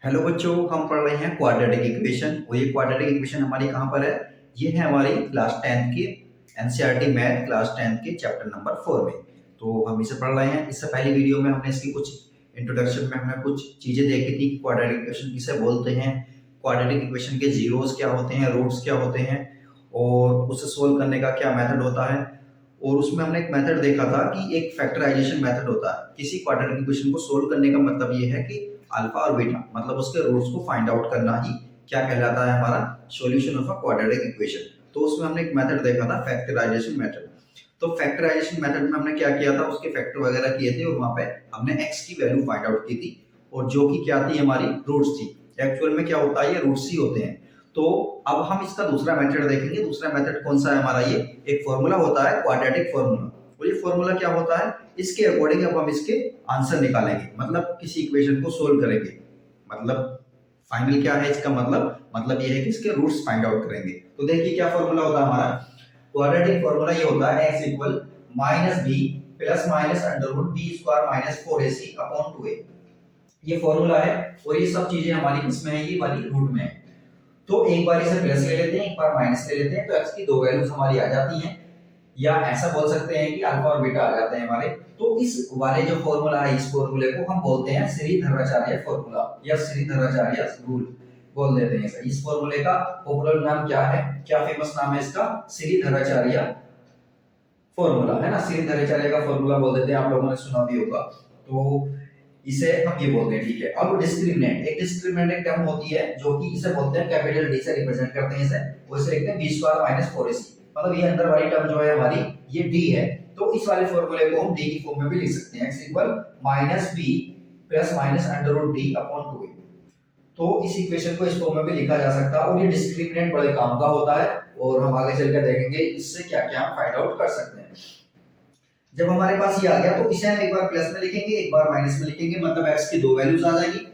Hello बच्चों, हम पढ़ रहे हैं क्वाड्रेटिक इक्वेशन। और ये क्वाड्रेटिक इक्वेशन हमारी कहाँ पर है? ये है हमारी क्लास 10th की एनसीईआरटी मैथ क्लास 10th के चैप्टर नंबर 4 में। तो हम इसे पढ़ रहे हैं। इससे पहली वीडियो में हमने इसकी कुछ इंट्रोडक्शन में हमने कुछ चीजें देखी थी कि क्वाड्रेटिक इक्वेशन किसे बोलते हैं, क्वाड्रेटिक इक्वेशन के जीरोस क्या होते हैं, रूट्स क्या होते हैं और उसे सोल्व करने का क्या मेथड होता है। और उसमें हमने एक मेथड देखा था कि एक फैक्टराइजेशन मेथड होता है। किसी क्वाड्रेटिक इक्वेशन को सोल्व करने का मतलब ये है कि अल्फा और बीटा मतलब उसके रूट्स को फाइंड आउट करना ही क्या कहलाता है, हमारा solution of a quadratic equation. तो उसमें हमने एक मेथड देखा था, फैक्टराइजेशन मेथड। तो फैक्टराइजेशन मेथड में हमने क्या किया था, उसके फैक्टर वगैरह किए थे और वहां पे हमने x की वैल्यू फाइंड आउट की थी और जो कि क्या थी, हमारी रूट्स थी। एक्चुअल में क्या होता है, ये रूट्स ही होते हैं। तो अब हम इसका दूसरा मेथड देखेंगे। दूसरा मेथड कौन सा है हमारा? ये एक फॉर्मूला होता है, क्वाड्रेटिक फॉर्मूला। और ये फॉर्मूला क्या होता है, इसके अकॉर्डिंग अब हम इसके आंसर निकालेंगे, मतलब किसी इक्वेशन को सोल्व करेंगे। मतलब फाइनल क्या है इसका मतलब ये है कि इसके रूट्स फाइंड आउट करेंगे। तो देखिए क्या फॉर्मूला होता है हमारा। क्वाड्रेटिक फॉर्मूला ये होता है x equal minus B plus minus under root B square minus 4ac upon 2a। ये फॉर्मूला है और ये सब चीजें हमारी इसमें है, ये वाली रूट में है। तो एक बार इसे प्लस ले लेते हैं, एक बार माइनस ले लेते हैं, तो x की दो वैल्यूज हमारी आ जाती हैं। या ऐसा बोल सकते हैं कि अल्फा और बीटा आ जाते हैं हमारे। तो इस वाले जो फॉर्मूला है, इस फॉर्मूले को हम बोलते हैं श्रीधराचार्य फॉर्मूला या श्रीधराचार्य रूल बोल देते हैं। इस फॉर्मूले का पॉपुलर नाम क्या है, क्या फेमस नाम है इसका? श्रीधराचार्य फॉर्मूला है ना। श्रीधराचार्य का फॉर्मूला बोल देते हैं, आप लोगों ने सुना भी होगा। तो इसे हम ये बोलते हैं, ठीक है। अब डिस्क्रिमिनेंट, एक डिस्क्रिमिनेंट एक टर्म होती है जो कि इसे बोलते हैं कैपिटल डी से रिप्रेजेंट करते हैं इसे, वो इसे लिखते हैं b स्क्वायर माइनस 4ac। मतलब ये अंदर वाली टर्म जो है हमारी, ये d है। तो इस वाले फॉर्मूले को हम d की फॉर्म में भी लिख सकते हैं, x equal minus b plus minus under root d upon 2a। तो इस इक्वेशन को इस फॉर्म में भी लिखा जा सकता है और ये डिस्क्रिमिनेंट बड़े काम का होता है और हम आगे चलकर देखेंगे इससे क्या क्या हम फाइंड आउट कर सकते हैं। जब हमारे पास ये आ गया तो इसे हम एक बार प्लस में लिखेंगे, एक बार माइनस में लिखेंगे, मतलब x की दो वैल्यूज आ जाएगी।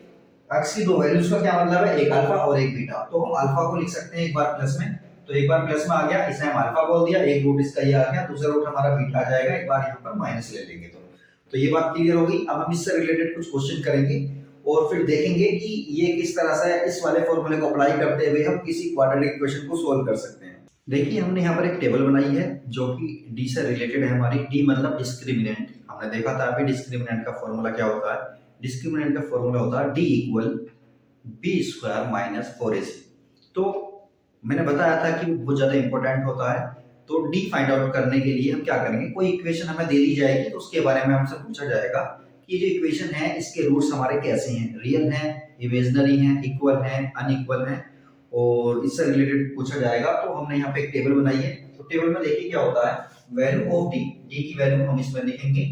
x की दो वैल्यूज का क्या मतलब है, एक अल्फा और एक बीटा। तो हम अल्फा को लिख सकते हैं एक बार प्लस में, तो एक बार प्लस में आ गया, इसे हम अल्फा बोल दिया, एक रूट इसका ये आ गया, दूसरा रूट हमारा बीटा आ जाएगा, एक बार यहाँ पर माइनस ले लेंगे। तो ये बात क्लियर होगी। अब हम इससे रिलेटेड कुछ क्वेश्चन करेंगे और फिर देखेंगे कि ये किस तरह से इस वाले फॉर्मूले को अप्लाई करते हुए हम किसी क्वाड्रेटिक इक्वेशन को सोल्व कर सकते हैं। देखिए हमने यहाँ पर एक टेबल बनाई है जो कि डी से रिलेटेड है हमारी। डी मतलब डिस्क्रिमिनेंट। हमने देखा था अभी डिस्क्रिमिनेंट का फॉर्मूला क्या होता है। डिस्क्रिमिनेंट का फॉर्मूला होता है D equal B square minus 4ac। तो मैंने बताया था कि वो बहुत ज्यादा इंपॉर्टेंट होता है। तो डी फाइंड आउट करने के लिए हम क्या करेंगे, कोई इक्वेशन हमें दे दी जाएगी तो उसके बारे में हमसे पूछा जाएगा कि जो इक्वेशन है इसके रूट्स हमारे कैसे हैं, रियल हैं, इमेजिनरी हैं, इक्वल हैं, अनइक्वल हैं, और इससे रिलेटेड पूछा जाएगा। तो हमने यहाँ पे एक टेबल बनाई है। तो टेबल में देखिए क्या होता है, वैल्यू ऑफ डी, डी की वैल्यू हम इसमें लिखेंगे,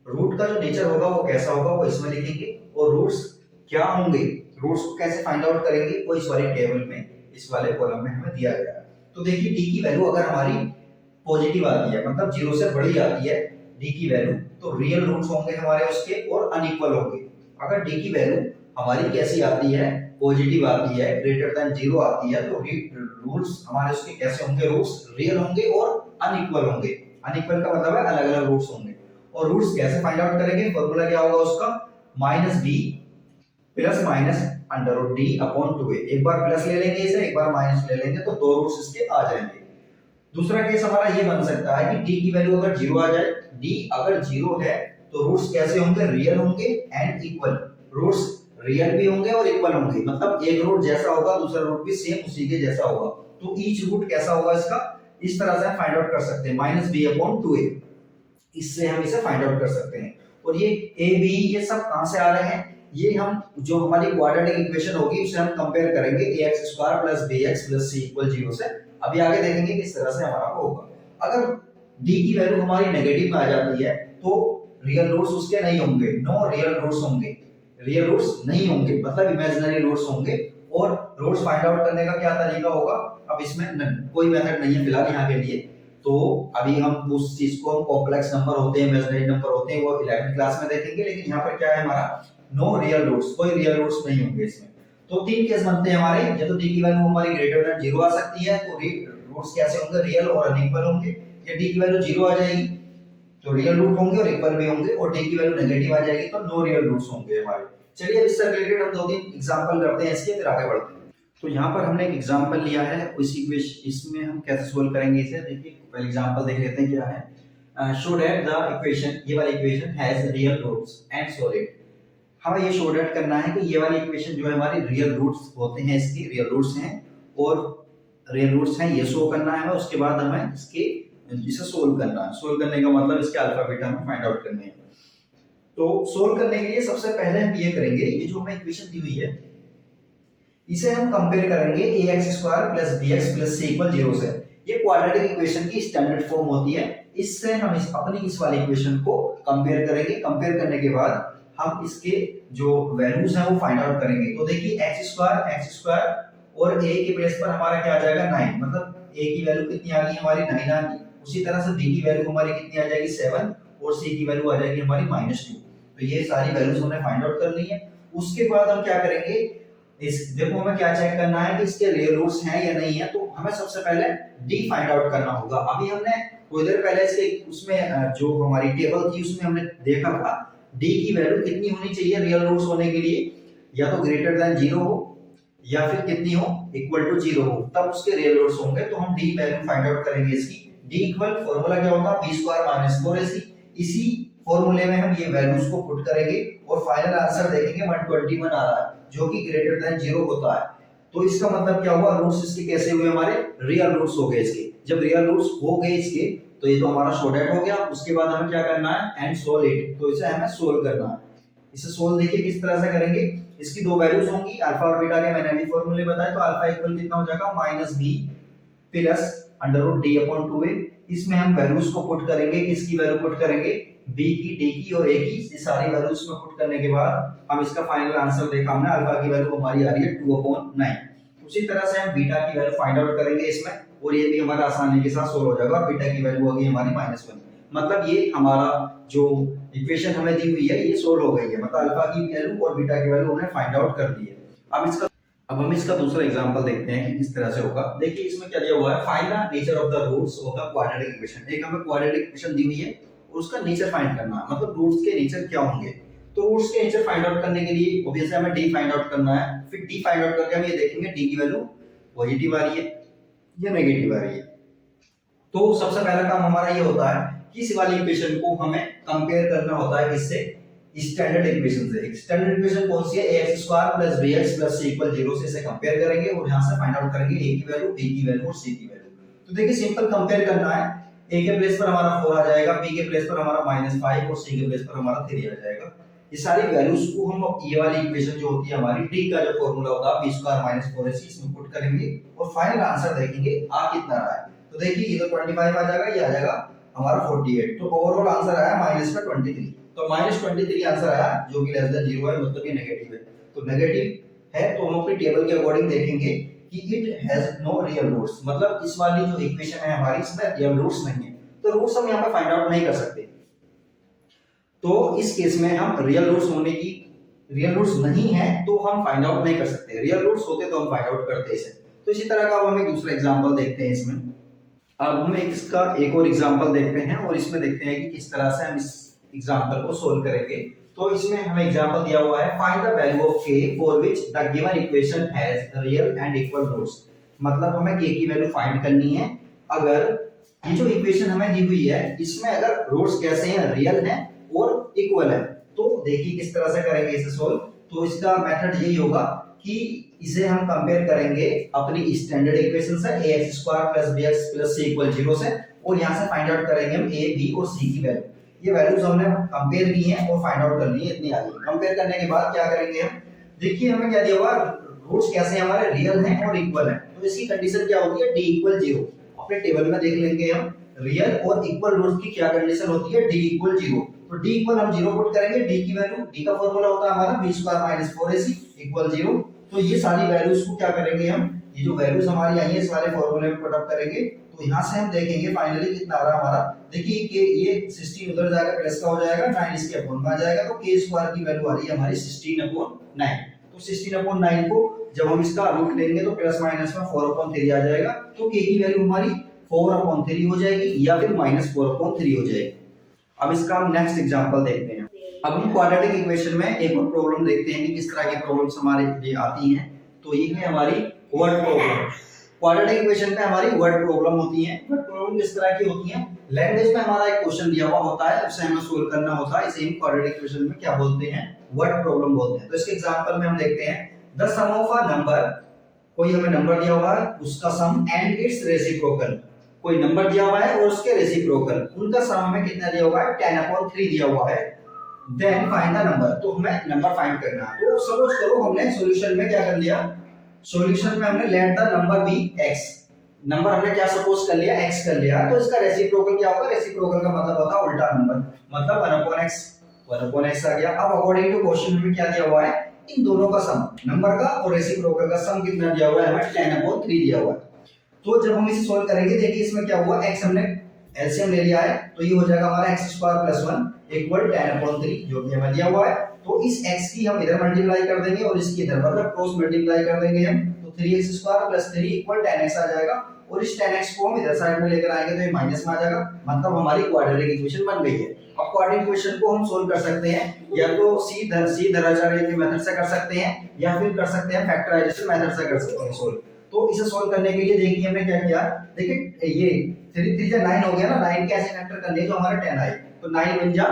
रूट का जो नेचर होगा वो कैसा होगा वो इसमें लिखेंगे, और रूट्स क्या होंगे, रूट्स को कैसे फाइंड आउट करेंगे वो इस वाले टेबल में, इस वाले कॉलम में हमें दिया गया है। तो देखिए डी की वैल्यू अगर हमारी पॉजिटिव आती है, मतलब जीरो से बड़ी आती है डी की वैल्यू, तो रियल रूट्स होंगे हमारे उसके और अनइक्वल होंगे। अगर डी की वैल्यू हमारी कैसी आती है, पॉजिटिव आती है, ग्रेटर देन जीरो आती है, तो रूट्स हमारे उसके कैसे होंगे, रूट्स रियल होंगे और अनइक्वल होंगे। अनइक्वल का मतलब है अलग अलग रूट्स होंगे। और रूट्स कैसे फाइंड आउट करेंगे, फॉर्मूला क्या होगा उसका, minus B plus minus under root D upon 2a। एक बार प्लस ले लेंगे इसे, एक बार माइनस ले लेंगे, तो दो रूट्स इसके आ जाएंगे। दूसरा केस हमारा ये बन सकता है कि डी की वैल्यू अगर जीरो आ जाए, डी अगर जीरो है तो रूट्स कैसे होंगे, रियल होंगे एंड इक्वल। रूट्स रियल भी होंगे और इक्वल होंगे, मतलब एक रूट जैसा होगा दूसरा रूट भी सेम उसी के जैसा होगा। तो ईच रूट कैसा होगा इसका, इस तरह से फाइंड आउट कर सकते हैं, माइनस बी अपॉन 2a। इससे हम इसे फाइंड आउट कर सकते हैं। और ये ए बी ये सब कहां से आ रहे हैं, ये हम जो हमारी क्वाड्रेटिक इक्वेशन होगी उसे हम कंपेयर करेंगे ax square plus bx plus c equal 0 से। अभी आगे देखेंगे किस तरह से हमारा होगा। अगर d की वैल्यू हमारी नेगेटिव में आ जाती है तो रियल रूट्स उसके नहीं होंगे, नो रियल रूट्स होंगे, रियल रूट्स नहीं होंगे, मतलब इमेजिनरी रूट्स होंगे। और रूट्स फाइंड आउट करने का क्या तरीका होगा, अब इसमें कोई मेथड नहीं है फिलहाल यहाँ के लिए। तो अभी हम उस चीज को कॉम्प्लेक्स नंबर होते हैं, इमेजिनरी नंबर होते हैं, वो 11वीं क्लास में देखेंगे। लेकिन यहाँ पर क्या है हमारा, नो रियल रूट्स, कोई रियल रूट्स नहीं होंगे इसमें। तो तीन केस बनते हैं हमारे, या तो डी की वैल्यू हमारी ग्रेटर देन जीरो आ सकती है तो रूट्स कैसे होंगे, रियल और अनइक्वल होंगे। या डी की वैल्यू जीरो आ जाएगी तो रियल रूट होंगे और इक्वल भी होंगे, और डी की वैल्यू नेगेटिव आ जाएगी तो नो रियल रूट्स होंगे हमारे। चलिए अब इससे रिलेटेड हम 2-3 एग्जांपल करते हैं इसके, फिर आगे बढ़ते हैं। तो यहाँ पर हमने एक एग्जांपल लिया है, उसी इसमें हम कैसे सोल्व करेंगे इसे, देखिए पहले एग्जांपल देख लेते हैं क्या है। शो दैट द इक्वेशन, ये वाली equation has real roots and solid. हमें ये शो दैट करना है कि ये वाली इक्वेशन जो है हमारी रियल रूट्स होते हैं, इसकी रियल रूट्स हैं और रियल रूट्स हैं, ये शो करना है। उसके बाद हमें इसे सोल्व करना है। सोल्व करने का मतलब इसके अल्फा बीटा हमें फाइंड आउट करने हैं। तो सोल्व करने के लिए सबसे पहले हम ये करेंगे, ये जो हमें इक्वेशन दी हुई है इसे हम कंपेयर करेंगे ax² + bx + c = 0 से। ये क्वाड्रेटिक इक्वेशन की स्टैंडर्ड फॉर्म होती है। इससे हम अपनी इस वाली इक्वेशन को कंपेयर करेंगे। कंपेयर करने के बाद हम इसके जो वैल्यूज हैं वो फाइंड आउट करेंगे। तो देखिए x² और a के प्लेस पर हमारा क्या आ जाएगा 9, मतलब a की वैल्यू कितनी आ गई हमारी 9 आ गई। उसी तरह से b की वैल्यू हमारी कितनी आ जाएगी 7 और c की वैल्यू आ जाएगी हमारी -2। तो ये सारी वैल्यूज हमने फाइंड आउट कर ली है। उसके बाद हम क्या करेंगे, इस देखो हमें क्या चेक करना है कि इसके रियल रूट्स हैं या नहीं है। तो हमें सबसे पहले d फाइंड आउट करना होगा। अभी हमने थोड़ी देर पहले से उसमें जो हमारी टेबल थी उसमें हमने देखा था d की वैल्यू कितनी होनी चाहिए रियल रूट्स होने के लिए, या तो ग्रेटर देन 0 हो या फिर कितनी हो, इक्वल टू 0 हो, तब उसके रियल रूट्स होंगे। तो हम d वैल्यू फाइंड आउट करेंगे इसकी। d इक्वल फार्मूला क्या होता है b² - 4ac। इसी फॉर्मूले में हम ये वैल्यूज को पुट करेंगे और फाइनल आंसर देखेंगे 121 आ रहा है, जो कि ग्रेटर देन 0 होता है। तो इसका मतलब क्या हुआ, रूट्स इसके कैसे हुए, हमारे रियल रूट्स हो गए इसके। जब रियल रूट्स हो गए इसके तो ये तो हमारा शो दैट हो गया। उसके बाद हमें क्या करना है, एंड सोल्व इट। तो इसे हमें सोल्व करना है। इसे सोल्व देखिए किस तरह से करेंगे। इसकी दो वैल्यूज होंगी अल्फा और बीटा के, मैंने अभी फॉर्मूले बताए। तो अल्फा इक्वल कितना हो जाएगा -b + d/2a। इसमें हम वैल्यूज को पुट करेंगे। किसकी वैल्यू पुट करेंगे, b की, d की और a की। ये सारी वैल्यूज में पुट करने के बाद हम इसका फाइनल आंसर देखा हमने, अल्फा की वैल्यू हमारी आ रही है 2/9। उसी तरह से हम बीटा की वैल्यू फाइंड आउट करेंगे इसमें, और ये भी हमारा आसानी के साथ सोल्व हो जाएगा। और बीटा की वैल्यू होगी हमारी -1। मतलब ये हमारा जो इक्वेशन हमें दी हुई है ये सोल्व हो गई है। मतलब अल्फा की वैल्यू और बीटा की वैल्यू हमने फाइंड आउट कर दी है। अब हम इसका दूसरा एग्जांपल देखते हैं कि किस तरह से होगा। देखिए इसमें क्या दिया हुआ है, find the nature of the roots of the quadratic equation. एक हमें क्वाड्रेटिक इक्वेशन दी हुई है और उसका नेचर फाइंड करना है, मतलब रूट्स के नेचर क्या होंगे। तो रूट्स के नेचर फाइंड आउट करने के लिए ऑब्वियसली हमें d फाइंड आउट करना है। फिर d फाइंड आउट करके हम ये देखेंगे d की वैल्यू पॉजिटिव आ रही है या नेगेटिव आ रही है। तो सबसे पहला काम हमारा ये होता है कि इस वाली इक्वेशन को हमें कंपेयर करना होता है किससे, स्टैंडर्ड इक्वेशन से। स्टैंडर्ड इक्वेशन कौन सी है, ax² + bx + c = 0 से इसे कंपेयर करेंगे और यहां से फाइंड आउट करेंगे a की वैल्यू, b की वैल्यू और c की वैल्यू। तो देखिए सिंपल कंपेयर करना है। a के प्लेस पर हमारा 4 आ जाएगा, b के प्लेस पर हमारा -5 और c के प्लेस पर हमारा 3 आ जाएगा। ये सारी वैल्यूज को हम ये वाली इक्वेशन जो होती है हमारी d का जो फार्मूला होता है b² - 4ac, इसमें पुट करेंगे और फाइनल आंसर देखेंगे आ कितना रहा है। तो देखिए ये तो 25 आ जाएगा, ये आ जाएगा हमारा 48। तो ओवरऑल आंसर आया -23। तो -23 आंसर आया, जो कि लेस देन 0 है, मतलब ये नेगेटिव है। तो नेगेटिव है तो हम अपनी टेबल के अकॉर्डिंग देखेंगे कि it has no real roots, मतलब इस वाली जो इक्वेशन है हमारी इसमें रियल रूट्स नहीं है। तो रूट्स हम यहाँ पे फाइंड आउट नहीं कर सकते। तो इस केस में हम रियल रूट्स नहीं है तो हम फाइंड आउट नहीं कर सकते। रियल रूट्स होते तो हम फाइंड आउट करते इसे। तो इसी तरह का अब हम एक दूसरा एग्जांपल देखते हैं इसमें। अब हम इसका एक और एग्जांपल देखते हैं और इसमें देखते हैं कि किस तरह से हम इस एग्जांपल को सोल्व करेंगे। तो इसमें हमें एग्जांपल दिया हुआ है, find the value of k for which the given equation has real and equal roots. मतलब हमें k की वैल्यू फाइंड करनी है अगर ये जो इक्वेशन हमें दी हुई है इसमें अगर रूट्स कैसे हैं, रियल हैं और इक्वल है। तो देखिए किस तरह से करेंगे इसे सोल्व। तो इसका मेथड यही होगा कि इसे हम कंपेयर करेंगे अपनी स्टैंडर्ड इक्वेशन से ax² + bx + c = 0 से, और यहां से फाइंड आउट करेंगे हम a, b और c की वैल्यू। ये वैल्यूज हमने कंपेयर की हैं और फाइंड आउट कर ली है, इतनी आ गई। कंपेयर करने के बाद क्या करेंगे हम, देखिए हमें क्या दिया हुआ, रूट्स कैसे हमारे रियल हैं और इक्वल हैं। तो इसकी कंडीशन क्या होती है, d = 0। अपने टेबल में देख लेंगे हम रियल और इक्वल रूट्स की क्या कंडीशन होती है, d = 0। तो d इक्वल हम 0 पुट करेंगे, d की वैल्यू, d का फार्मूला होता है हमारा b² - 4ac = 0। तो ये सारी वैल्यूज को क्या करेंगे हम, ये जो वैल्यूज हमारी आई है इस वाले फार्मूले में पुट अप करेंगे। तो यहां से हम देखेंगे फाइनली कितना आ रहा हमारा। देखिए कि ये 16 उधर जाकर प्लस का हो जाएगा, 9 इसके अपॉन में आ जाएगा। तो k² की वैल्यू आ रही है हमारी 16/9। तो 16/9 को जब हम इसका रूट लेंगे तो प्लस माइनस में 4/3 आ जाएगा। तो k की वैल्यू हमारी 4/3 हो जाएगी या फिर -4/3 हो जाएगी। अब इसका हम नेक्स्ट एग्जांपल देखते हैं। अब हम क्वाड्रेटिक इक्वेशन में एक और प्रॉब्लम देखते हैं कि किस तरह की प्रॉब्लम्स हमारे लिए आती हैं। तो ये है हमारी वर्ड प्रॉब्लम। क्वाड्रेटिक इक्वेशन में हमारी वर्ड प्रॉब्लम होती है। वर्ड प्रॉब्लम किस तरह की होती है? लैंग्वेज में हमारा एक क्वेश्चन दिया हुआ होता है, उसे हमें सोल्व करना होता है। इसे हम क्वाड्रेटिक इक्वेशन में क्या बोलते हैं? वर्ड प्रॉब्लम बोलते हैं। तो इसके एग्जांपल में हम देखते हैं the sum of a number, कोई हमें नंबर दिया हुआ है, उसका सम एंड इट्स रेसिप्रोकल। कोई नंबर दिया हुआ है और उसके रेसिप्रोकल, उनका सम हमें कितना दिया हुआ है? 10/3 दिया हुआ है। देन फाइंड द नंबर, तो हमें नंबर फाइंड करना है। तो सपोज करो हमने सॉल्यूशन में क्या कर लिया, सॉल्यूशन में हमने let the number be x, number हमने क्या सपोज कर लिया? x कर लिया। तो इसका रेसिप्रोकल क्या होगा? रेसिप्रोकल का मतलब होता है उल्टा नंबर, मतलब 1/x आ गया। अब अकॉर्डिंग टू क्वेश्चन में क्या दिया हुआ है? इन दोनों का सम, नंबर का और रेसिप्रोकल का सम कितना दिया हुआ है? हमें 10/3 दिया हुआ है। तो जब हम इसे सॉल्व करेंगे, देखिए इसमें क्या हुआ, x हमने एलसीएम ले लिया है, तो ये हो जाएगा हमारा x² + 1 = 10/3, जो कि हमें दिया हुआ है। तो इस x की हम इधर मल्टीप्लाई कर देंगे और इसकी इधर, मतलब क्रॉस मल्टीप्लाई कर देंगे हम, तो 3x² + 3 = 10x आ जाएगा। और इस 10x को हम इधर साइड में लेकर आएंगे तो ये माइनस में आ जाएगा, मतलब हमारी क्वाड्रेटिक इक्वेशन बन गई है। अब क्वाड्रेटिक इक्वेशन को हम सोल्व कर सकते हैं या तो सीधराचार्य के मेथड से कर सकते हैं या फिर कर सकते हैं फैक्टराइजेशन मेथड से कर सकते हैं सोल्व। तो इसे सोल्व करने के लिए देखिए हमने क्या किया, देखिए ये 3 3 9 हो गया ना, 9 के ऐसे फैक्टर कर लिए जो हमारा 10 आए, तो 9 बन जा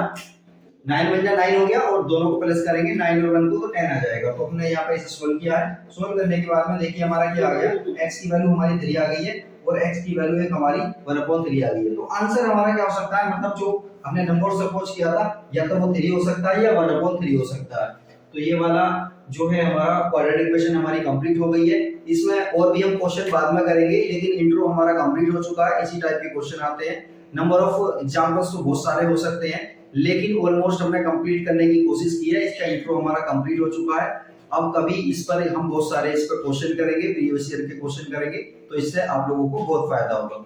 9 हो गया और दोनों को प्लस करेंगे 9 और 1 को, तो 10 आ जाएगा। तो हमने यहाँ पे इसे सोल्व किया है। सोल्व करने के बाद में देखिए हमारा क्या आ गया, x की वैल्यू हमारी 3 आ गई है और x की वैल्यू एक हमारी 1/3 आ गई है। तो आंसर हमारा क्या हो सकता है, मतलब जो हमने नंबर सपोज किया था, या तो वो 3 हो सकता है या 1/3 हो सकता है। तो ये वाला जो है हमारा क्वाड्रेटिक इक्वेशन हमारी कंप्लीट हो गई है। इसमें और भी हम क्वेश्चन बाद में करेंगे, लेकिन इंट्रो हमारा कंप्लीट हो चुका है। इसी टाइप के क्वेश्चन आते हैं। नंबर ऑफ एग्जांपल्स तो बहुत सारे हो सकते हैं, लेकिन ऑलमोस्ट हमने कंप्लीट करने की कोशिश की है। इसका इंट्रो हमारा कंप्लीट हो चुका है। अब कभी इस पर हम बहुत सारे इस पर क्वेश्चन करेंगे, प्रीवियस ईयर के क्वेश्चन करेंगे, तो इससे आप लोगों को बहुत फायदा होगा।